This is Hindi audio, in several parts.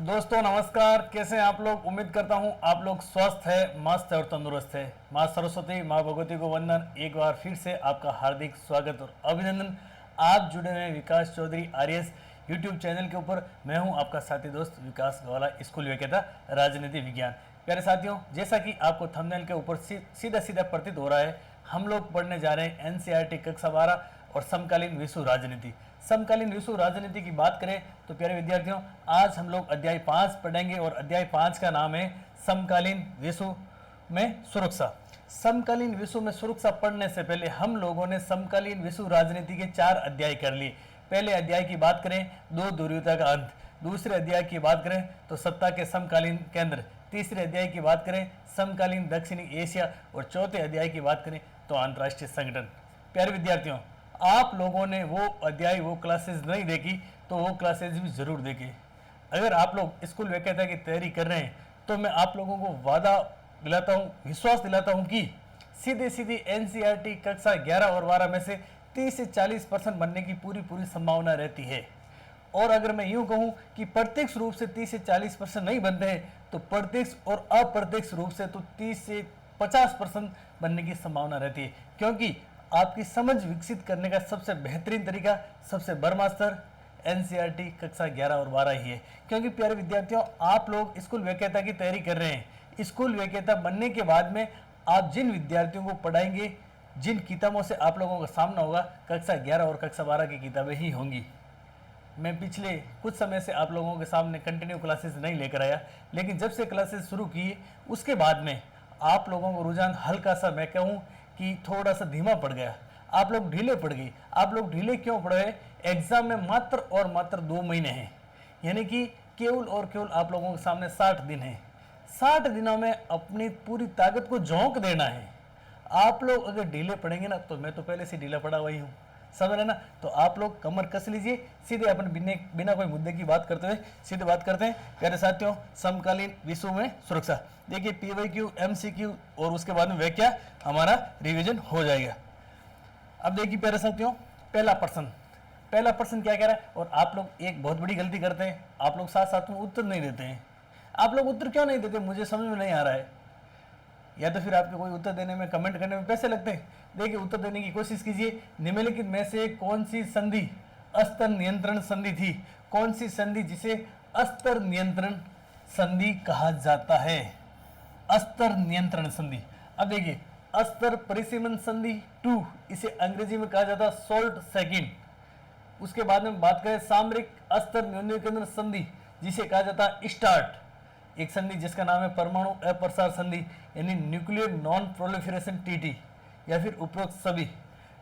दोस्तों नमस्कार, कैसे हैं आप लोग। उम्मीद करता हूं आप लोग स्वस्थ है, मस्त है और तंदुरुस्त है। माँ सरस्वती, माँ भगवती को वंदन। एक बार फिर से आपका हार्दिक स्वागत और अभिनंदन। आप जुड़े हुए हैं विकास चौधरी आरएस यूट्यूब चैनल के ऊपर। मैं हूं आपका साथी दोस्त विकास गवाला, स्कूल व्याख्याता राजनीति विज्ञान। प्यारे साथियों, जैसा कि आपको थंबनेल के ऊपर सीधा सीधा प्रतीत हो रहा है, हम लोग पढ़ने जा रहे हैं एनसीईआरटी कक्षा 12 और समकालीन विश्व राजनीति। समकालीन विश्व राजनीति की बात करें तो प्यारे विद्यार्थियों, आज हम लोग अध्याय 5 पढ़ेंगे और अध्याय 5 का नाम है समकालीन विश्व में सुरक्षा। समकालीन विश्व में सुरक्षा पढ़ने से पहले हम लोगों ने समकालीन विश्व राजनीति के 4 अध्याय कर लिए। पहले अध्याय की बात करें, दो ध्रुवीयता का अंत। दूसरे अध्याय की बात करें तो सत्ता के समकालीन केंद्र। तीसरे अध्याय की बात करें समकालीन दक्षिणी एशिया और चौथे अध्याय की बात करें तो अंतर्राष्ट्रीय संगठन। प्यारे विद्यार्थियों, आप लोगों ने वो अध्याय, वो क्लासेस नहीं देखी तो वो क्लासेस भी जरूर देखें। अगर आप लोग स्कूल व्याख्याता की तैयारी कर रहे हैं तो मैं आप लोगों को वादा दिलाता हूँ, विश्वास दिलाता हूँ कि सीधे सीधी एनसीईआरटी कक्षा 11 और 12 में से 30 से 40% बनने की पूरी संभावना रहती है। और अगर मैं यूं कहूं कि प्रत्यक्ष रूप से 30 से 40% नहीं बनते हैं तो प्रत्यक्ष और अप्रत्यक्ष रूप से तो 30 से 50% बनने की संभावना रहती है, क्योंकि आपकी समझ विकसित करने का सबसे बेहतरीन तरीका, सबसे ब्रह्मास्त्र एनसीईआरटी कक्षा 11 और 12 ही है। क्योंकि प्यारे विद्यार्थियों, आप लोग स्कूल व्याख्याता की तैयारी कर रहे हैं। स्कूल व्याख्याता बनने के बाद में आप जिन विद्यार्थियों को पढ़ाएंगे, जिन किताबों से आप लोगों का सामना होगा, कक्षा 11 और कक्षा 12 की किताबें ही होंगी। मैं पिछले कुछ समय से आप लोगों के सामने कंटिन्यू क्लासेस नहीं लेकर आया, लेकिन जब से क्लासेस शुरू की उसके बाद में आप लोगों को रुझान हल्का सा, मैं कहूँ कि थोड़ा सा धीमा पड़ गया। आप लोग ढीले पड़ गए। आप लोग ढीले क्यों पड़ गए? एग्जाम में मात्र और मात्र 2 महीने हैं, यानी कि केवल और केवल आप लोगों के सामने 60 दिन है। 60 दिनों में अपनी पूरी ताकत को झोंक देना है। आप लोग अगर ढीले पड़ेंगे ना, तो मैं तो पहले से ढीला पड़ा हुआ ही हूँ, समझ रहे ना। तो आप लोग कमर कस लीजिए। सीधे अपन बिना कोई मुद्दे की बात करते हुए सीधे बात करते हैं। प्यारे साथियों, समकालीन विश्व में सुरक्षा देखिए, पीवाईक्यू, एमसीक्यू और उसके बाद में व्याख्या हमारा रिवीजन हो जाएगा। अब देखिए प्यारे साथियों, पहला प्रश्न क्या कह रहा है। और आप लोग एक बहुत बड़ी गलती करते हैं, आप लोग साथ साथ में उत्तर नहीं देते हैं। आप लोग उत्तर क्यों नहीं देते, मुझे समझ में नहीं आ रहा है। या तो फिर आपके कोई उत्तर देने में, कमेंट करने में पैसे लगते हैं। देखिए, उत्तर देने की कोशिश कीजिए। निम्नलिखित में से कौन सी संधि अस्तर नियंत्रण संधि थी? कौन सी संधि जिसे अस्तर नियंत्रण संधि कहा जाता है? अस्तर नियंत्रण संधि। अब देखिए, अस्तर परिसीमन संधि 2, इसे अंग्रेजी में कहा जाता है सोल्ट सेकंड। उसके बाद में बात करें सामरिक अस्तर न्यूनीकरण संधि, जिसे कहा जाता है स्टार्ट। एक संधि जिसका नाम है परमाणु अप्रसार संधि, यानी न्यूक्लियर नॉन प्रोलिफरेशन ट्रीटी, या फिर उपरोक्त सभी।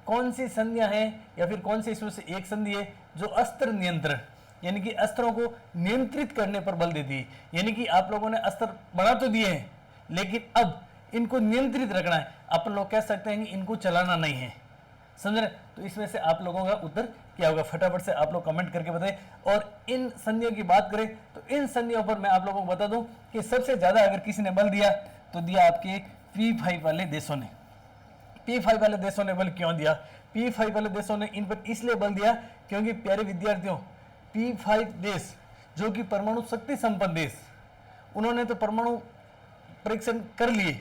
कौन सी संधियां हैं या फिर कौन सी इसमें से एक संधि है जो अस्त्र नियंत्रण, यानी कि अस्त्रों को नियंत्रित करने पर बल देती है। यानी कि आप लोगों ने अस्त्र बना तो दिए हैं, लेकिन अब इनको नियंत्रित रखना है। अपन लोग कह सकते हैं कि इनको चलाना नहीं है, समझ रहे। तो इसमें से आप लोगों का उत्तर क्या होगा, फटाफट से आप लोग कमेंट करके बताएं। और इन संधियों की बात करें तो इन संधियों पर मैं आप लोगों को बता दूं कि सबसे ज्यादा अगर किसी ने बल दिया तो दिया आपके P5 वाले देशों ने। P5 वाले देशों ने बल क्यों दिया? P5 वाले देशों ने इन पर इसलिए बल दिया क्योंकि प्यारे विद्यार्थियों, P5 देश जो कि परमाणु शक्ति संपन्न देश, उन्होंने तो परमाणु परीक्षण कर लिए,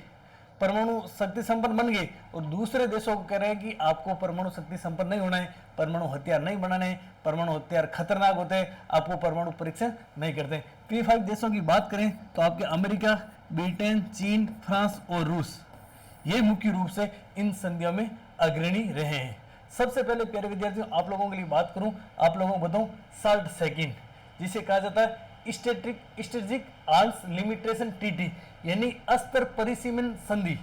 परमाणु शक्ति संपन्न बन गए, और दूसरे देशों को कह रहे हैं कि आपको परमाणु शक्ति संपन्न नहीं होना है, परमाणु हथियार नहीं बनाने हैं, परमाणु हथियार खतरनाक होते हैं, आपको परमाणु परीक्षण नहीं करते। P5 देशों की बात करें तो आपके अमेरिका, ब्रिटेन, चीन, फ्रांस और रूस, ये मुख्य रूप से इन संधियों में अग्रणी रहे हैं। सबसे पहले प्यारे विद्यार्थियों, आप लोगों के लिए बात करूं, आप लोगों को बताऊं साल्ट सेकंड, जिसे कहा जाता है स्ट्रेटेजिक आर्म्स लिमिटेशन ट्रीटी, यानी अस्त्र परिसीमन संधि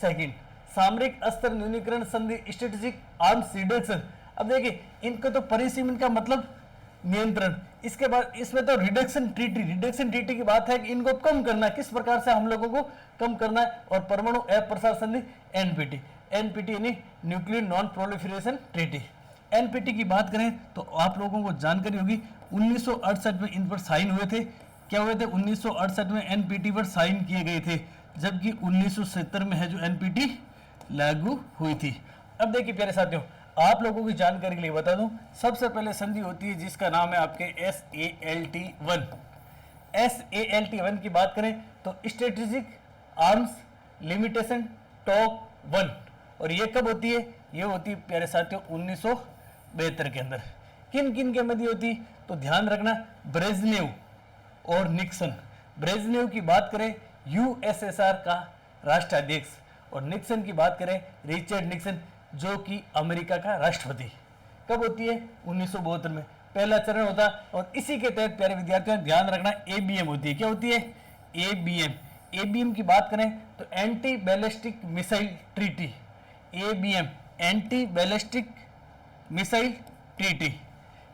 सेकंड। सामरिक अस्त्र न्यूनीकरण संधि, स्ट्रेटेजिक आर्म्स रिडक्शन। अब देखिए, इनको तो परिसीमन का मतलब नियंत्रण, इसके बाद इसमें तो रिडक्शन ट्रीटी की बात है कि इनको कम करना है, किस प्रकार से हम लोगों को कम करना है। और परमाणु अप्रसार संधि एनपीटी यानी nuclear non proliferation treaty. NPT की बात करें तो आप लोगों को जानकारी होगी 1968 में इन पर साइन हुए थे। क्या हुए थे? 1968 में एनपीटी पर साइन किए गए थे, जबकि 1970 में है जो एनपीटी लागू हुई थी। अब देखिए प्यारे साथियों, आप लोगों की जानकारी के लिए बता दूं, सबसे पहले संधि होती है जिसका नाम है आपके SALT1। SALT 1 की बात करें तो स्ट्रेटेजिक आर्म्स लिमिटेशन टॉक 1, और ये कब होती है? ये होती है प्यारे साथियों 1972 के अंदर। किन किन के मध्य होती? तो ध्यान रखना, ब्रेजनेव और निक्सन। ब्रेजनेव की बात करें यूएसएसआर का राष्ट्राध्यक्ष, और निक्सन की बात करें रिचर्ड निक्सन जो कि अमेरिका का राष्ट्रपति। कब होती है? 1972 में पहला चरण होता, और इसी के तहत प्यारे विद्यार्थियों ध्यान रखना एबीएम होती है। क्या होती है? एबीएम। एबीएम की बात करें तो anti ballistic missile treaty. ABM anti ballistic missile treaty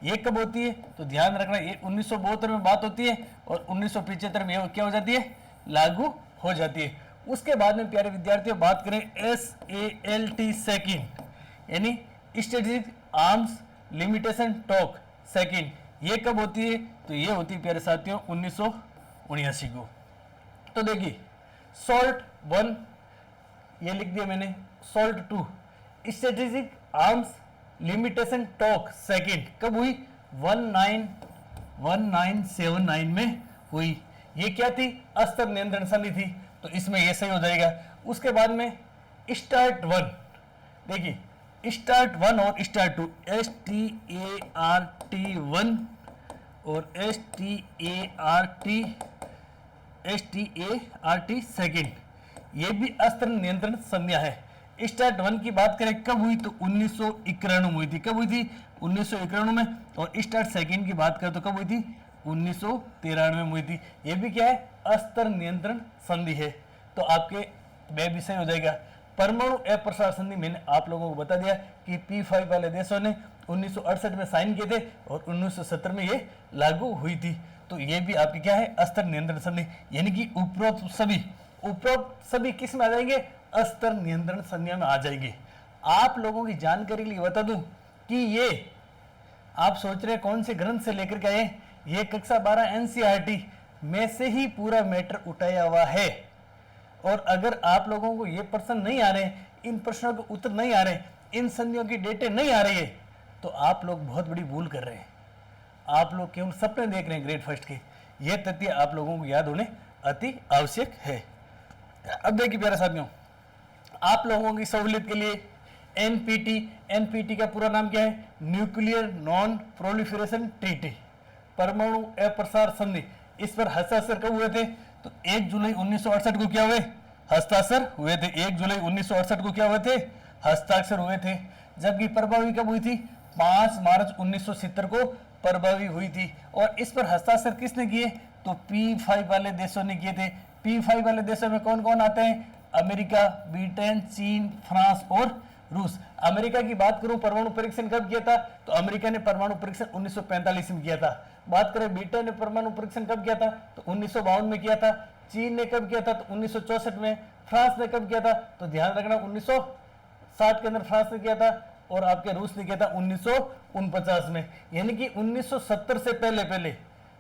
ये कब होती है? तो ध्यान रखना ये 1972 में बात होती है, और 1975 में ये क्या हो जाती है? लागू हो जाती है। उसके बाद में प्यारे विद्यार्थियों बात करें SALT सेकंड, यानी strategic arms limitation talk second, ये कब होती है? तो ये होती है प्यारे साथियों 1979 को। तो देखिए सॉल्ट 1 ये लिख दिया मैंने, salt 2 strategic arms limitation talk second कब हुई? 1979 में हुई। ये क्या थी? अस्त्र नियंत्रण संधि थी, तो इसमें ये सही हो जाएगा। उसके बाद में स्टार्ट 1, देखिए स्टार्ट 1 और स्टार्ट 2, START 1 और START सेकंड, ये भी अस्त्र नियंत्रण संधियां है। स्टार्ट 1 की बात करें कब हुई? तो 1991 में हुई थी। कब हुई थी? 1991 में। और स्टार्ट सेकंड की बात करें तो कब हुई थी? 1993 में हुई थी। ये भी क्या है? अस्त्र नियंत्रण संधि है। तो आपके वे भी सही हो जाएगा। परमाणु अप्रसार संधि मैंने आप लोगों को बता दिया कि P5 वाले देशों ने 1968 में साइन किए थे, और 1970 में ये लागू हुई थी। तो ये भी आपकी क्या है? अस्त्र नियंत्रण संधि, यानी कि उपरोक्त सभी किस में आ जाएंगे? अस्त्र नियंत्रण संधियों में आ जाएंगे। आप लोगों की जानकारी के लिए बता दूं कि ये आप सोच रहे कौन से ग्रंथ से लेकर के आए? ये कक्षा 12 NCERT में से ही पूरा मैटर उठाया हुआ है। और अगर आप लोगों को ये प्रश्न नहीं आ रहे, इन प्रश्नों के उत्तर नहीं आ रहे, इन संधियों की डेटे नहीं आ रही है, तो आप लोग बहुत बड़ी भूल कर रहे हैं। आप लोग केवल सपने देख रहे हैं ग्रेड फर्स्ट के। ये तथ्य आप लोगों को याद होने अति आवश्यक है। अब देखिए प्यारे साथियों, आप लोगों की सहूलियत के लिए एनपीटी का पूरा नाम क्या है? न्यूक्लियर नॉन प्रोलिफरेशन ट्रीटी, परमाणु अप्रसार संधि। इस पर हस्ताक्षर कब हुए थे? तो 1 जुलाई 1968 को क्या हुए? हस्ताक्षर हुए थे। 1 जुलाई 1968 को क्या हुए थे? हस्ताक्षर हुए थे। जबकि प्रभावी कब हुई थी? 5 मार्च 1970 को प्रभावी हुई थी। और इस पर हस्ताक्षर किसने किए? तो P5 वाले देशों ने किए थे। P5 वाले देशों में कौन कौन आते हैं? अमेरिका, ब्रिटेन, चीन, फ्रांस और रूस। अमेरिका की बात करूं, परमाणु परीक्षण कब किया था? तो अमेरिका ने परमाणु परीक्षण 1945 में किया था। बात करें ब्रिटेन ने परमाणु परीक्षण कब किया था? तो 1952 में किया था। चीन ने कब किया था? तो 1964 में। फ्रांस ने कब किया था? तो ध्यान रखना 1960 के अंदर फ्रांस ने किया था, और आपके रूस ने किया था 1949 में। यानी कि 1970 से पहले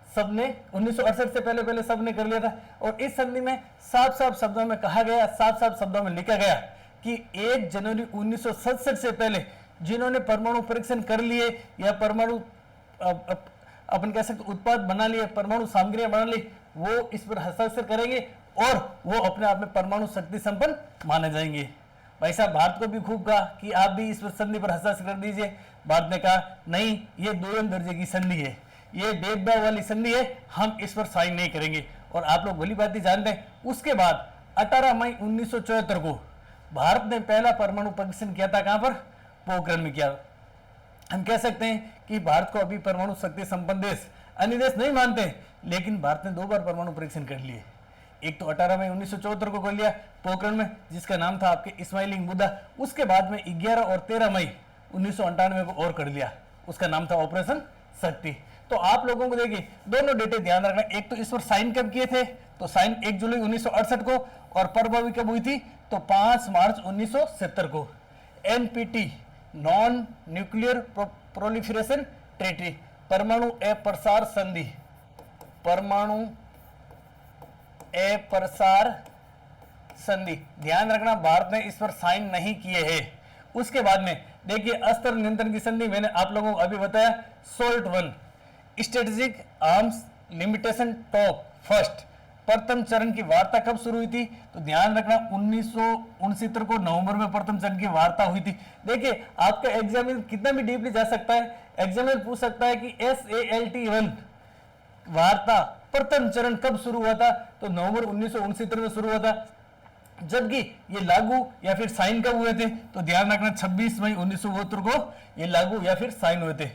सबने, 1968 से पहले सबने कर लिया था। और इस संधि में साफ साफ शब्दों में कहा गया, साफ साफ शब्दों में लिखा गया कि 1 जनवरी 1967 से पहले जिन्होंने परमाणु परीक्षण कर लिए या परमाणु अपन कह सकते उत्पाद बना लिए, परमाणु सामग्रियां बना ली, वो इस पर हस्ताक्षर करेंगे और वो अपने आप में परमाणु शक्ति संपन्न माने जाएंगे। भाई साहब, भारत को भी खूब कहा कि आप भी इस संधि पर हस्ताक्षर कर दीजिए। भारत ने कहा नहीं, ये 2 दर्जे की संधि है, ये भेदभाव वाली संधि है, हम इस पर साइन नहीं करेंगे। और आप लोग भली बात ही जानते हैं, उसके बाद 18 मई 1974 को भारत ने पहला परमाणु परीक्षण किया था। कहां पर? पोखरण में किया। हम कह सकते हैं कि भारत को अभी परमाणु शक्ति संपन्न देश अन्य देश नहीं मानते, लेकिन भारत ने 2 बार परमाणु परीक्षण कर लिए। एक तो 18 मई 1974 को कर लिया पोखरण में, जिसका नाम था आपके इस्माइलिंग बुद्धा। उसके बाद में 11 और 13 मई 1998 को और कर लिया, उसका नाम था ऑपरेशन शक्ति। तो आप लोगों को देखिए दोनों डेटे ध्यान रखना। एक तो इस पर साइन कब किए थे? तो साइन 1 जुलाई 1968 को, और प्रभावी कब हुई थी? तो 5 मार्च 1970 को। NPT non nuclear proliferation treaty, परमाणु अप्रसार संधि, परमाणु अप्रसार संधि। ध्यान रखना भारत ने इस पर साइन नहीं किए हैं। उसके बाद में देखिए अस्त्र नियंत्रण की संधि मैंने आप लोगों को अभी बताया, salt 1 strategic arms limitation talk first प्रथम चरण की वार्ता कब शुरू हुई थी? तो ध्यान रखना 1969 को नवंबर में प्रथम चरण की वार्ता हुई थी। देखिए आपका एग्जामिनर कितना भी डीपली जा सकता है, एग्जामिनर पूछ सकता है कि SALT1 वार्ता प्रथम चरण कब शुरू हुआ था? तो नवंबर 1969 में शुरू हुआ था। जबकि ये लागू या फिर साइन कब हुए थे? तो ध्यान रखना 26 मई 1972 को ये लागू या फिर साइन हुए थे।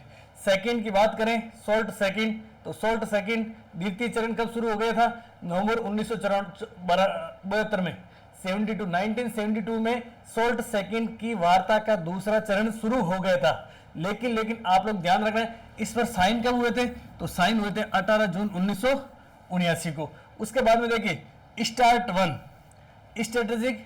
सेकंड की बात करें, सोल्ट सेकंड, तो सोल्ट सेकंड द्वितीय चरण कब शुरू हो गया था? नवंबर 1972 में 1972 में सोल्ट सेकंड की वार्ता का दूसरा चरण शुरू हो गया था। लेकिन आप लोग ध्यान रखना इस पर साइन कब हुए थे? तो साइन हुए थे 18 जून 1979 को। उसके बाद में देखिए start 1 strategic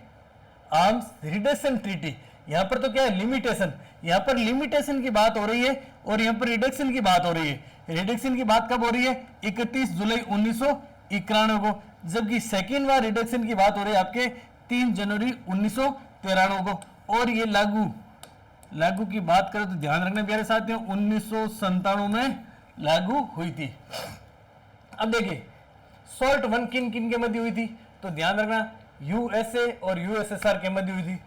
arms reduction treaty, यहां पर तो क्या है लिमिटेशन, यहां पर लिमिटेशन की बात हो रही है और यहां पर रिडक्शन की बात हो रही है। रिडक्शन की बात कब हो रही है? 31 जुलाई 1991 को, जबकि सेकेंड बार रिडक्शन की बात हो रही है आपके 3 जनवरी 1993 को। और ये लागू की बात करें तो ध्यान रखना प्यारे साथियों 1997 में लागू हुई थी। अब देखिए सॉल्ट 1 किन किन के मध्य हुई थी? तो ध्यान रखना यूएसए और यूएसएसआर के मध्य हुई थी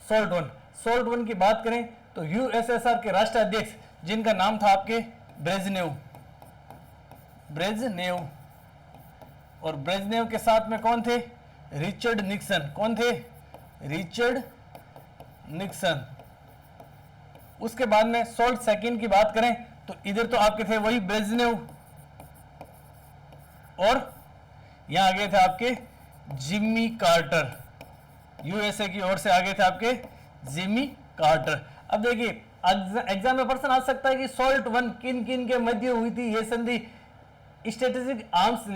सॉल्ट 1 की बात करें तो यूएसएसआर के राष्ट्राध्यक्ष जिनका नाम था आपके ब्रेजनेव और ब्रेजनेव के साथ में कौन थे? Richard Nixon. कौन थे? Richard Nixon. उसके बाद में सॉल्ट सेकंड की बात करें तो इधर तो आपके थे वही ब्रेजनेव और यहां आगे थे आपके जिम्मी कार्टर, यूएसए की ओर से आगे थे आपके जिम्मी कार्टर। अब देखिए एग्जाम में पर्सन आ सकता है कि सॉल्ट 1 किन किन के मध्य हुई थी ये संधि? स्ट्रेटेजिक आर्म्स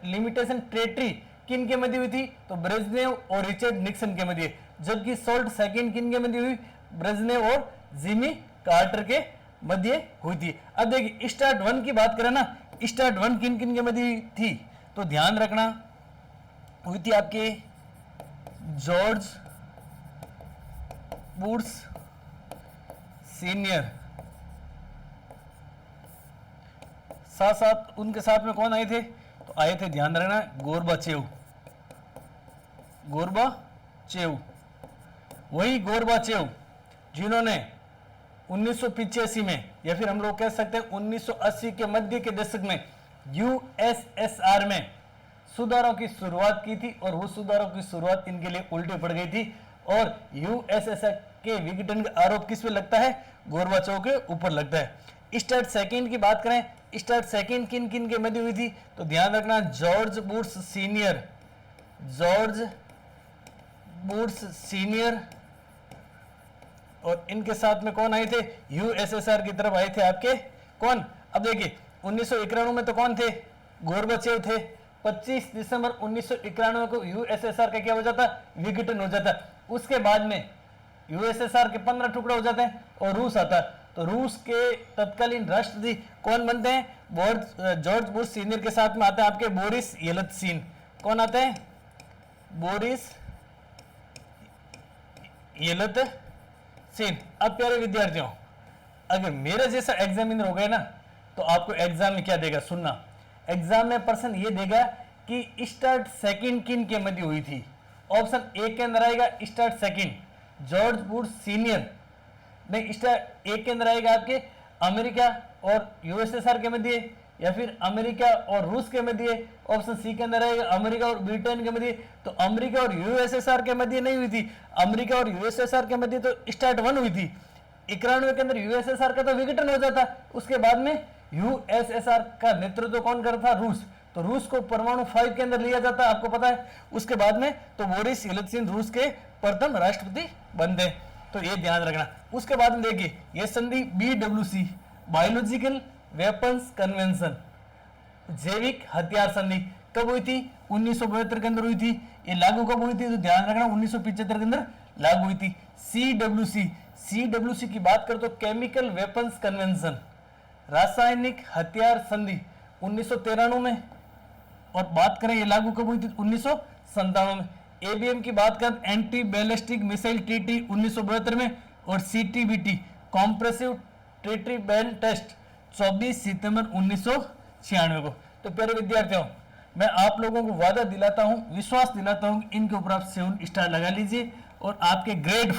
लिमिटेशन ट्रीटी किन के मध्य हुई थी? तो ब्रेजनेव और रिचर्ड निक्सन के मध्य। जबकि सॉल्ट सेकंड किन के मध्य हुई? ब्रेजनेव और जिमी कार्टर के मध्य हुई थी। अब देखिए स्टार्ट 1 की बात करें ना, स्टार्ट 1 किन किन के मध्य थी? तो ध्यान रखना हुई थी आपके जॉर्ज बुश सीनियर, साथ साथ उनके साथ में कौन आए थे? तो आए थे ध्यान रखना गोरबाचेव, वही गोरबाचेव जिन्होंने 1985 में या फिर हम लोग कह सकते हैं 1980 के मध्य के दशक में यूएसएसआर में सुधारों की शुरुआत की थी और वो सुधारों की शुरुआत इनके लिए उल्टी पड़ गई थी और यूएसएसआर के विघटन का आरोप किस पे लगता है? गोरबाचोव के ऊपर लगता है। स्टार्ट सेकंड की बात करें, स्टार्ट सेकंड किन किन के मध्य हुई थी? तो ध्यान रखना जॉर्ज बुश सीनियर और इनके साथ में कौन आए थे? यूएसएसआर की तरफ आए थे आपके कौन? अब देखिए 1991 में तो कौन थे? गोरबाचेव थे। 25 दिसंबर 1991 को यूएसएसआर का क्या हो जाता? विघटन हो जाता। उसके बाद में यूएसएसआर के 15 टुकड़े हो जाते हैं और रूस आता है। तो रूस के तत्कालीन राष्ट्रपति कौन बनते हैं? जॉर्ज बुश सीनियर के साथ में आते हैं आपके बोरिस येल्त्सिन। कौन आते हैं? Boris Yeltsin. अब प्यारे विद्यार्थियों अगर मेरा जैसा एग्जामिनर हो गए ना तो आपको एग्जाम में क्या देगा? सुनना, एग्जाम में पर्सन ये देगा कि स्टार्ट सेकंड किन के मध्य हुई थी? ऑप्शन ए के अंदर आएगा start second George Bush senior, नहीं स्टार्ट ए के अंदर आएगा आपके अमेरिका और यूएसएसआर के मध्य या फिर अमेरिका और रूस के मध्य। ऑप्शन सी के अंदर आएगा अमेरिका और ब्रिटेन के मध्य। तो अमेरिका और यूएसएसआर के मध्य नहीं हुई थी, अमेरिका और यूएसएसआर के मध्य तो स्टार्ट 1 हुई थी। 91 के अंदर यूएसएसआर का तो विघटन हो जाता। उसके बाद में यूएसएसआर का नेतृत्व कौन करता? रूस। तो रूस को परमाणु 5 के अंदर लिया जाता, आपको पता है। उसके बाद में तो बोरिस येल्त्सिन रूस के प्रथम राष्ट्रपति बनते। तो ये ध्यान रखना। उसके बाद में देखिए ये संधि BWC बायोलॉजिकल वेपन्स कन्वेंशन, जैविक हथियार संधि कब हुई थी? 1972 के अंदर हुई थी। ये लागू कब हुई थी? तो ध्यान रखना 1975 के अंदर लागू हुई थी। CWC की बात करें तो केमिकल वेपन्स कन्वेंशन, रासायनिक हथियार संधि 1993 में। और बात करें ये लागू कब हुई थी? 1997 में। ABM की बात करें एंटी बैलिस्टिक मिसाइल ट्रीटी 1972 में और CTBT comprehensive treaty ban test 24 सितंबर 1996 को। तो प्यारे विद्यार्थियों मैं आप लोगों को वादा दिलाता हूं, विश्वास दिलाता हूं, इनके ऊपर आप 7 स्टार लगा लीजिए। और आपके ग्रेड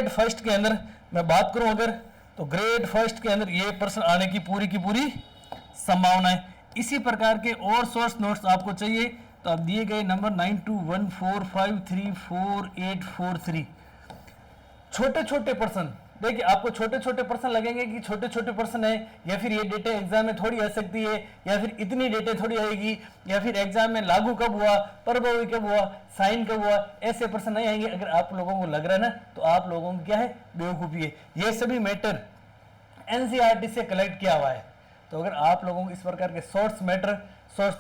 फर्स्ट के अंदर मैं बात करूं अगर, तो ग्रेड फर्स्ट के अंदर ये प्रश्न आने की पूरी संभावना है। इसी प्रकार के और सोर्स नोट्स आपको चाहिए तो आप दिए गए नंबर 9214534843। छोटे छोटे प्रश्न, देखिए आपको छोटे छोटे प्रश्न लगेंगे कि छोटे छोटे प्रश्न है, या फिर ये डेटे एग्जाम में थोड़ी आ सकती है, या फिर इतनी डेटे थोड़ी आएगी, या फिर एग्जाम में लागू कब हुआ, प्रभावी कब हुआ, साइन कब हुआ, ऐसे प्रश्न नहीं आएंगे। अगर आप लोगों को लग रहा है ना, तो आप लोगों को क्या है, बेवकूफ़ी है। ये सभी मैटर एनसीईआरटी से कलेक्ट किया हुआ है। तो अगर आप लोगों को इस प्रकार के सोर्स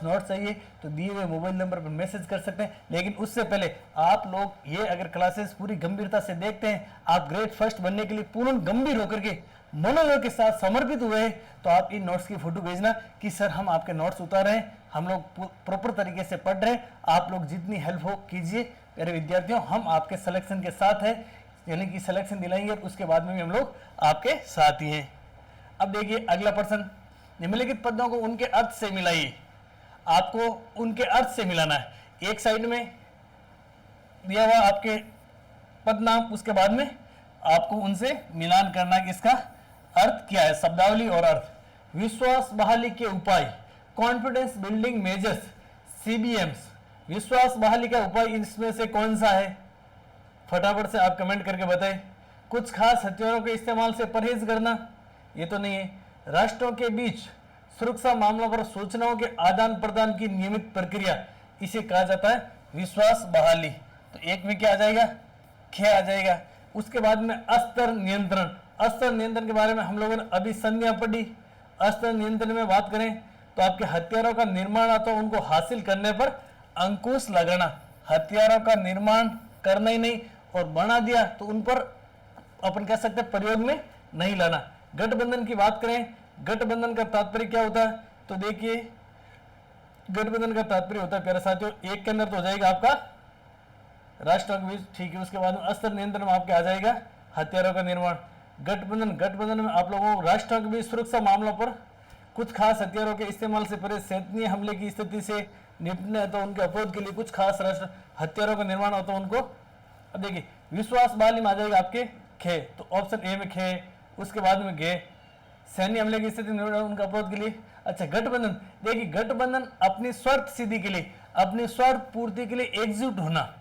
नोट चाहिए तो दिए हुए मोबाइल नंबर पर मैसेज कर सकते हैं। लेकिन उससे पहले आप लोग ये अगर क्लासेस पूरी गंभीरता से देखते हैं, आप ग्रेड फर्स्ट बनने के लिए पूर्ण गंभीर होकर के मनोयोग के साथ समर्पित हुए हैं, तो आप इन नोट्स की फोटो भेजना कि सर हम आपके नोट्स उतार रहे हैं, हम लोग प्रॉपर तरीके से पढ़ रहे हैं, आप लोग जितनी हेल्प हो कीजिए। मेरे विद्यार्थियों, हम आपके सिलेक्शन के साथ हैं, यानी कि सिलेक्शन दिलाएंगे, उसके बाद में भी हम लोग आपके साथ ही हैं। अब देखिए अगला प्रश्न, निम्नलिखित पदों को उनके अर्थ से मिलाइए। आपको उनके अर्थ से मिलाना है। एक साइड में दिया हुआ आपके पद नाम, उसके बाद में आपको उनसे मिलान करना है कि इसका अर्थ क्या है, शब्दावली और अर्थ। विश्वास बहाली के उपाय, कॉन्फिडेंस बिल्डिंग मेजर्स, सीबीएम्स। विश्वास बहाली का उपाय इसमें से कौन सा है, फटाफट से आप कमेंट करके बताएं। कुछ खास हथियारों के इस्तेमाल से परहेज करना, ये तो नहीं है। राष्ट्रों के बीच सुरक्षा मामलों पर सूचनाओं के आदान प्रदान की नियमित प्रक्रिया, इसे कहा जाता है विश्वास बहाली। तो एक में क्या आ जाएगा, ख आ जाएगा। उसके बाद में अस्त्र नियंत्रण, अस्त्र नियंत्रण के बारे में हम लोगों ने अभी संज्ञा पढ़ी। अस्त्र नियंत्रण में बात करें तो आपके हथियारों का निर्माण अथवा उनको हासिल करने पर अंकुश लगाना, हथियारों का निर्माण करना ही नहीं और बना दिया तो उन पर अपन कह सकते हैं प्रयोग में नहीं लाना। गठबंधन की बात करें, गठबंधन का तात्पर्य क्या होता है, तो देखिए गठबंधन का तात्पर्य होता है प्यारे साथियों, एक के अंदर तो हो जाएगा आपका राष्ट्रों के बीच, ठीक है। उसके बाद में अस्त्र नियंत्रण में आपके आ जाएगा हथियारों का निर्माण। गठबंधन में आप लोगों को राष्ट्रों के बीच सुरक्षा मामलों पर कुछ खास हथियारों के इस्तेमाल से परे सैन्य हमले की स्थिति से निपटने तो उनके अवरोध के लिए कुछ खास राष्ट्र हथियारों का निर्माण होता है उनको। अब देखिए विश्वास बहाली में आ जाएगा आपके खे, तो ऑप्शन ए में खे। उसके बाद में गे, सैन्य हमले की स्थिति उनका अवरोध के लिए। अच्छा गठबंधन, देखिए गठबंधन अपनी स्वार्थ सिद्धि के लिए, अपनी स्वार्थ पूर्ति के लिए एकजुट होना।